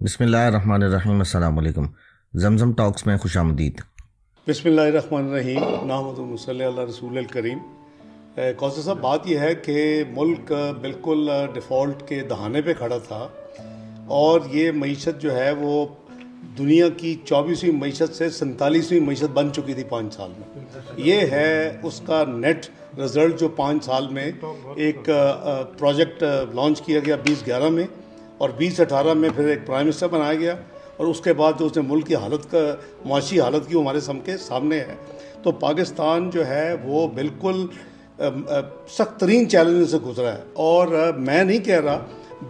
بسم اللہ الرحمن الرحیم۔ السلام علیکم۔ زمزم ٹاکس میں خوش آمدید۔ بسم اللہ الرحمن الرحیم۔ نحمدہ صلی اللہ رسول الکریم۔ کوثر صاحب، بات یہ ہے کہ ملک بالکل ڈیفالٹ کے دہانے پہ کھڑا تھا اور یہ معیشت جو ہے وہ دنیا کی 24ویں معیشت سے 47ویں معیشت بن چکی تھی 5 سال میں۔ یہ ہے اس کا نیٹ رزلٹ جو 5 سال میں ایک پروجیکٹ لانچ کیا گیا 2011 میں، اور 2018 میں پھر ایک پرائم منسٹر بنایا گیا، اور اس کے بعد جو اس نے ملک کی حالت کا معاشی حالت کی وہ ہمارے کے سامنے ہے۔ تو پاکستان جو ہے وہ بالکل سخت ترین چیلنج سے گزرا ہے، اور میں نہیں کہہ رہا،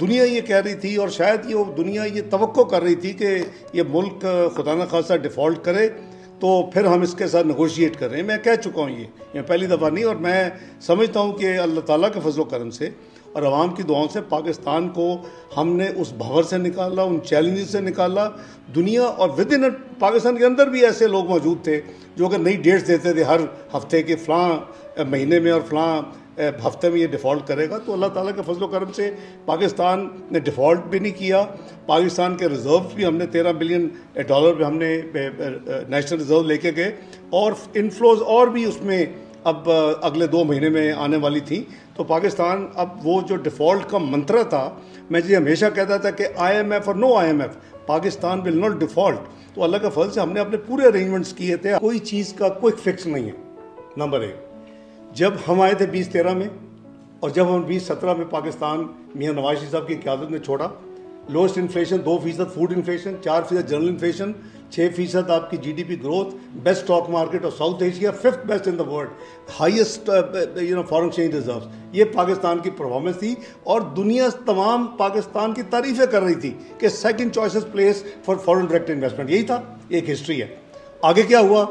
دنیا یہ کہہ رہی تھی، اور شاید یہ دنیا یہ توقع کر رہی تھی کہ یہ ملک خدا نہ خواستہ ڈیفالٹ کرے تو پھر ہم اس کے ساتھ نیگوشیٹ کر رہے ہیں۔ میں کہہ چکا ہوں یہ پہلی دفعہ نہیں، اور میں سمجھتا ہوں کہ اللہ تعالیٰ کے فضل و کرم سے اور عوام کی دعاؤں سے پاکستان کو ہم نے اس بھنور سے نکالا، ان چیلنجز سے نکالا۔ دنیا اور ود ان پاکستان کے اندر بھی ایسے لوگ موجود تھے جو کہ نئی ڈیٹس دیتے تھے ہر ہفتے کے فلاں مہینے میں اور فلاں ہفتے میں یہ ڈیفالٹ کرے گا۔ تو اللہ تعالیٰ کے فضل و کرم سے پاکستان نے ڈیفالٹ بھی نہیں کیا۔ پاکستان کے ریزروز بھی ہم نے $13 بلین پہ ہم نے نیشنل ریزرو لے کے گئے، اور انفلوز اور بھی اس میں اب اگلے 2 مہینے میں آنے والی تھی۔ تو پاکستان اب وہ جو ڈیفالٹ کا منتر تھا، میں ہمیشہ کہتا تھا کہ IMF اور نو IMF، Pakistan will not default. تو اللہ کے فضل سے ہم نے اپنے پورے ارینجمنٹس کیے تھے۔ کوئی چیز کا کوئی فکس نہیں ہے۔ نمبر 1، جب ہم آئے تھے 2013 میں، اور جب ہم 2017 میں پاکستان میاں نواز شریف صاحب کی قیادت میں چھوڑا، lowest inflation 2% food inflation, 4% general inflation, 6% آپ کی GDP growth, best stock market of South Asia, 5th best in the world, highest foreign exchange reserves. یہ پاکستان کی پرفارمنس تھی، اور دنیا تمام پاکستان کی تعریفیں کر رہی تھی کہ second choices place for foreign direct investment. یہی تھا، ایک ہسٹری ہے۔ آگے کیا ہوا،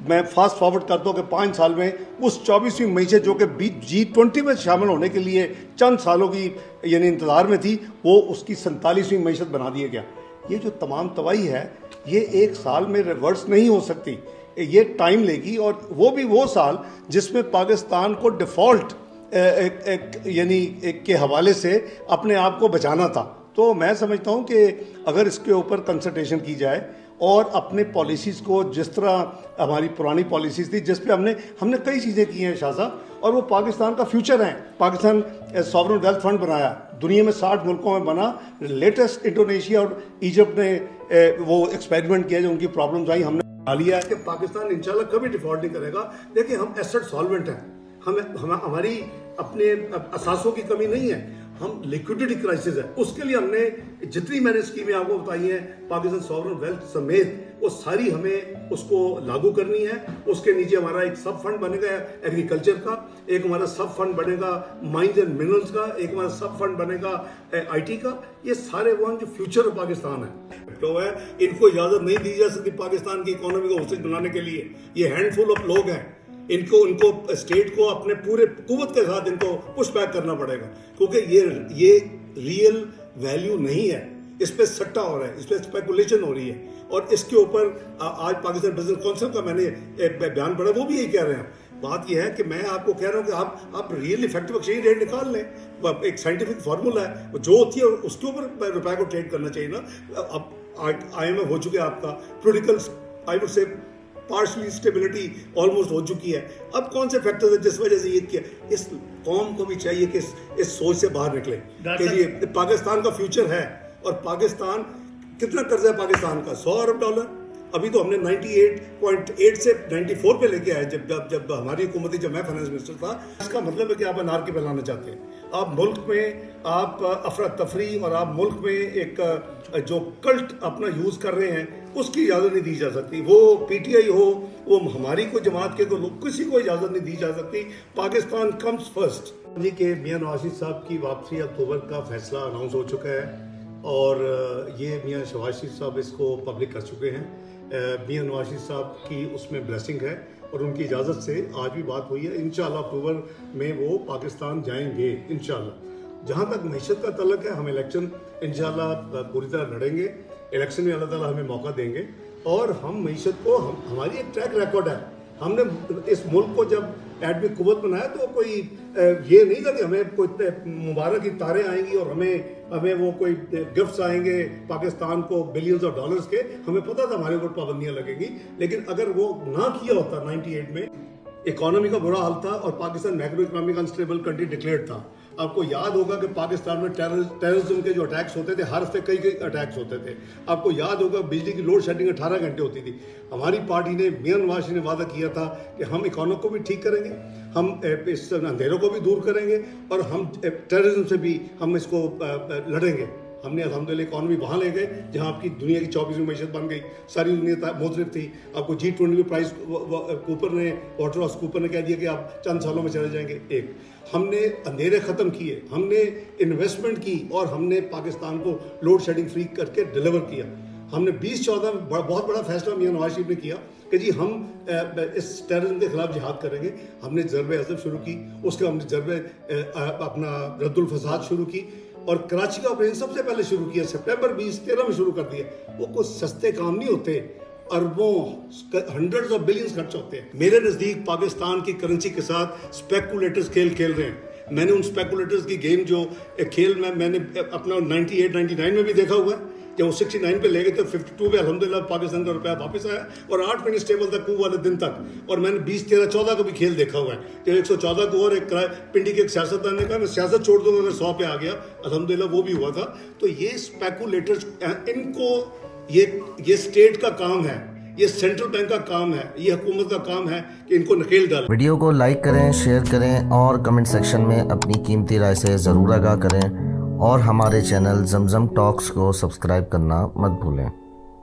میں فاسٹ فارورڈ کرتا ہوں کہ 5 سال میں اس 24ویں معیشت جو کہ G20 میں شامل ہونے کے لیے چند سالوں کی انتظار میں تھی، وہ اس کی 47ویں معیشت بنا دیا گیا۔ یہ جو تمام تباہی ہے یہ 1 سال میں ریورس نہیں ہو سکتی، یہ ٹائم لے گی، اور وہ بھی وہ سال جس میں پاکستان کو ڈیفالٹ کے حوالے سے اپنے آپ کو بچانا تھا۔ تو میں سمجھتا ہوں کہ اگر اس کے اوپر کنسلٹیشن کی جائے اور اپنے پالیسیز کو، جس طرح ہماری پرانی پالیسیز تھی جس پہ ہم نے کئی چیزیں کی ہیں شاہ صاحب، اور وہ پاکستان کا فیوچر ہیں۔ پاکستان ساورن ویلتھ فنڈ بنایا، دنیا میں 60 ملکوں میں بنا، لیٹسٹ انڈونیشیا اور ایجپٹ نے وہ ایکسپیریمنٹ کیا، جو ان کی پرابلمز آئی ہم نے بنا لیا ہے کہ پاکستان انشاءاللہ کبھی ڈیفالٹ نہیں کرے گا۔ دیکھیں، ہم ایسٹ سالوینٹ ہیں، ہماری اپنے اثاثوں کی کمی نہیں ہے، ہم لیکوڈیٹی کرائسس ہے، اس کے لیے ہم نے جتنی میں نے اسکیمیں آپ کو بتائی ہیں پاکستان ساورن ویلتھ سمیت، وہ ساری ہمیں اس کو لاگو کرنی ہے۔ اس کے نیچے ہمارا ایک سب فنڈ بنے گا ایگریکلچر کا، ایک ہمارا سب فنڈ بنے گا مائنز اینڈ منرلز کا، ایک ہمارا سب فنڈ بنے گا IT کا۔ یہ سارے وہ ہیں جو فیوچر پاکستان ہے، تو ہے ان کو اجازت نہیں دی جا سکتی پاکستان کی اکانومی کو ہوسٹیج بنانے کے لیے۔ یہ ہینڈ فل آف لوگ ہیں، ان کو اسٹیٹ کو اپنے پورے قوت کے ساتھ ان کو پش بیک کرنا پڑے گا، کیونکہ یہ ریئل ویلیو نہیں ہے، اس پہ سٹا ہو رہا ہے، اس پہ اسپیکولیشن ہو رہی ہے۔ اور اس کے اوپر آج پاکستان بزنس کونسل کا میں نے ایک بیان پڑھا، وہ بھی یہی کہہ رہے ہیں۔ بات یہ ہے کہ میں آپ کو کہہ رہا ہوں کہ آپ ریئل افیکٹو ایکسچینج ریٹ نکال لیں، ایک سائنٹیفک فارمولا ہے جو ہوتی ہے، اس کے اوپر روپے کو ٹریڈ کرنا چاہیے نا۔ اب IMF ہو چکے آپ کا political, I would say partially stability almost ہو چکی ہے۔ اب کون سے فیکٹرز ہیں جس وجہ سے یہ کیا؟ اس قوم کو بھی چاہیے کہ اس سوچ سے باہر نکلے کہ یہ پاکستان کا فیوچر ہے، اور پاکستان کتنا قرضہ ہے پاکستان کا؟ $100 ارب۔ ابھی تو ہم نے 98.8 سے 94 پہ لے کے آئے جب ہماری حکومت تھی، جب میں فائنانس منسٹر تھا۔ اس کا مطلب ہے کہ آپ انارکی پھیلانا چاہتے ہیں، آپ ملک میں آپ افراتفری، اور آپ ملک میں ایک جو کلٹ اپنا یوز کر رہے ہیں، اس کی اجازت نہیں دی جا سکتی۔ وہ PTI ہو، وہ ہماری کوئی جماعت کے کسی کو اجازت نہیں دی جا سکتی۔ Pakistan comes first. جی کہ میاں نواز شریف صاحب کی واپسی اکتوبر کا فیصلہ اناؤنس ہو چکا ہے، اور یہ میاں شہباز شریف صاحب اس کو پبلک کر چکے ہیں۔ میاں نواز شریف صاحب کی اس میں بلیسنگ ہے، اور ان کی اجازت سے آج بھی بات ہوئی ہے۔ انشاءاللہ اکتوبر میں وہ پاکستان جائیں گے انشاءاللہ۔ جہاں تک معیشت کا تعلق ہے، ہم الیکشن انشاءاللہ پوری طرح لڑیں گے، الیکشن میں اللہ تعالیٰ ہمیں موقع دیں گے، اور ہم معیشت کو ہماری ایک ٹریک ریکارڈ ہے ہم نے اس ملک کو جب ایٹمی قوت بنایا تو کوئی یہ نہیں تھا کہ ہمیں کوئی مبارک کی تاریں آئیں گی اور ہمیں وہ کوئی گفٹس آئیں گے پاکستان کو بلینز آف ڈالرز کے. ہمیں پتہ تھا ہمارے اوپر پابندیاں لگیں گی, لیکن اگر وہ نہ کیا ہوتا 98 میں, اکانومی کا برا حال تھا اور Pakistan macro economic unstable country declared تھا. آپ کو یاد ہوگا کہ پاکستان میں ٹیررزم کے جو اٹیکس ہوتے تھے, ہر ہفتے کئی اٹیکس ہوتے تھے. آپ کو یاد ہوگا بجلی کی لوڈ شیڈنگ 18 گھنٹے ہوتی تھی. ہماری پارٹی نے, میاں نواز شریف نے وعدہ کیا تھا کہ ہم اکانومی کو بھی ٹھیک کریں گے, ہم اس اندھیروں کو بھی دور کریں گے, اور ہم ٹیررزم سے بھی ہم اس کو لڑیں گے. ہم نے الحمدللہ اکانومی وہاں لے گئے جہاں آپ کی دنیا کی 24ویں معیشت بن گئی. ساری دنیا مضرب تھی. آپ کو G20 میں پرائز کوپر نے, واٹر ہاؤس کوپر نے کہہ دیا کہ آپ چند سالوں میں چلے جائیں گے. ایک ہم نے اندھیرے ختم کیے, ہم نے انویسٹمنٹ کی, اور ہم نے پاکستان کو لوڈ شیڈنگ فری کر کے ڈیلیور کیا. ہم نے 2014 میں بہت بڑا فیصلہ میاں نواز شریف نے کیا کہ جی ہم اس ٹیررزم کے خلاف جہاد کریں گے. ہم نے ضرب عضب شروع کی, اس کے ہم نے ضرب اپنا رد الفساد شروع کی, اور کراچی کا آپریشن سب سے پہلے شروع کیا, سپٹمبر 2013 میں شروع کر دیا. وہ کوئی سستے کام نہیں ہوتے, اربوں ہنڈریڈز آف بلینز خرچ ہوتے ہیں. میرے نزدیک پاکستان کی کرنسی کے ساتھ اسپیکولیٹرز کھیل رہے ہیں. میں نے ان اسپیکولیٹرز کی گیم جو کھیل میں نے اپنا 98-99 میں بھی دیکھا ہوا ہے. جب وہ 69 پہ لے گئے تو 52 پہ الحمدللہ پاکستان کا روپیہ واپس آیا, اور 8 منٹ اسٹیبل تھا کو والے دن تک. اور میں نے 20-13-14 کو بھی کھیل دیکھا ہوا ہے. جب 114 کو اور ایک پنڈی کے ایک سیاستدان نے کہا میں سیاست چھوڑ دوں گا اگر 100 پہ آ گیا, الحمدللہ وہ بھی ہوا تھا. تو یہ اسپیکولیٹرز, ان کو یہ اسٹیٹ کا کام ہے, یہ سینٹرل بینک کا کام ہے, یہ حکومت کا کام ہے کہ ان کو نکیل ڈالیں. ویڈیو کو لائک کریں, شیئر کریں, اور کمنٹ سیکشن میں اپنی قیمتی رائے سے ضرور آگاہ کریں, اور ہمارے چینل زمزم ٹاکس کو سبسکرائب کرنا مت بھولیں.